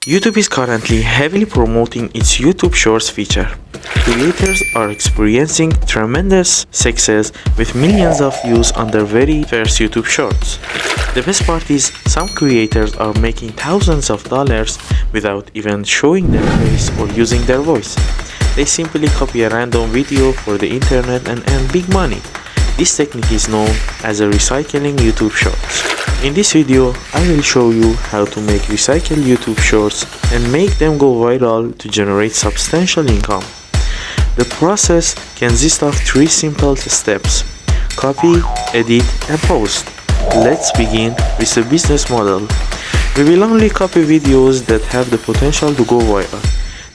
YouTube is currently heavily promoting its YouTube Shorts feature. Creators are experiencing tremendous success with millions of views on their very first YouTube Shorts. The best part is some creators are making thousands of dollars without even showing their face or using their voice. They simply copy a random video for the internet and earn big money. This technique is known as a recycling YouTube Shorts. In this video, I will show you how to make recycled YouTube Shorts and make them go viral to generate substantial income. The process consists of 3 simple steps: copy, edit, and post. Let's begin with the business model. We will only copy videos that have the potential to go viral.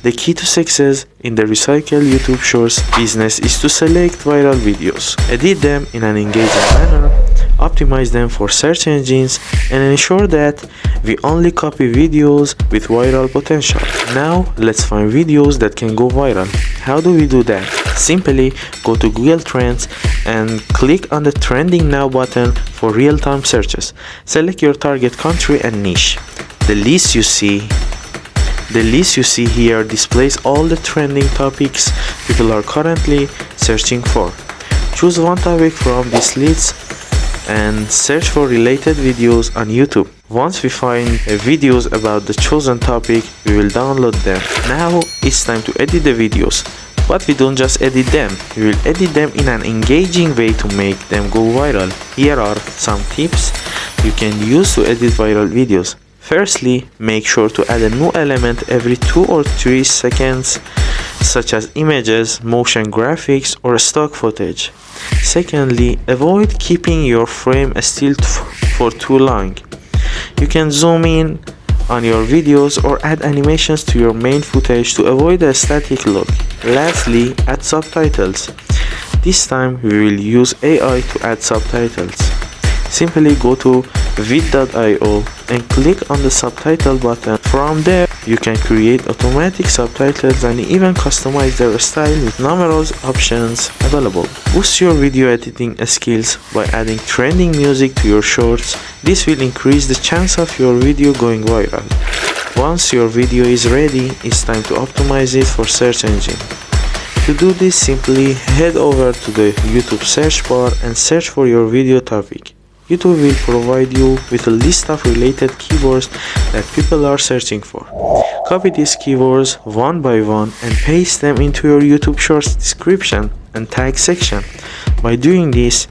The key to success in the recycled YouTube Shorts business is to select viral videos, edit them in an engaging manner, optimize them for search engines, and ensure that we only copy videos with viral potential. Now let's find videos that can go viral. How do we do that? Simply go to Google Trends and click on the Trending Now button for real-time searches. Select your target country and niche. The list you see here displays all the trending topics people are currently searching for. Choose one topic from this list and search for related videos on YouTube. Once we find videos about the chosen topic, we will download them. Now it's time to edit the videos. But we don't just edit them, we will edit them in an engaging way to make them go viral. Here are some tips you can use to edit viral videos. Firstly, make sure to add a new element every 2 or 3 seconds, such as images, motion graphics, or stock footage. Secondly, avoid keeping your frame still for too long. You can zoom in on your videos or add animations to your main footage to avoid a static look. Lastly, add subtitles. This time we will use AI to add subtitles. Simply go to vid.io and click on the subtitle button. From there, you can create automatic subtitles and even customize their style with numerous options available. Boost your video editing skills by adding trending music to your shorts. This will increase the chance of your video going viral. Once your video is ready, it's time to optimize it for search engine. To do this, simply head over to the YouTube search bar and search for your video topic. YouTube will provide you with a list of related keywords that people are searching for. Copy these keywords one by one and paste them into your YouTube Shorts description and tag section. By doing this,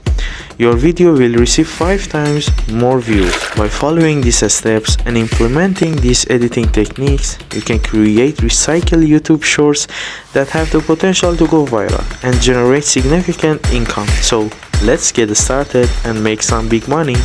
your video will receive 5 times more views. By following these steps and implementing these editing techniques, you can create recycled YouTube Shorts that have the potential to go viral and generate significant income. So let's get started and make some big money.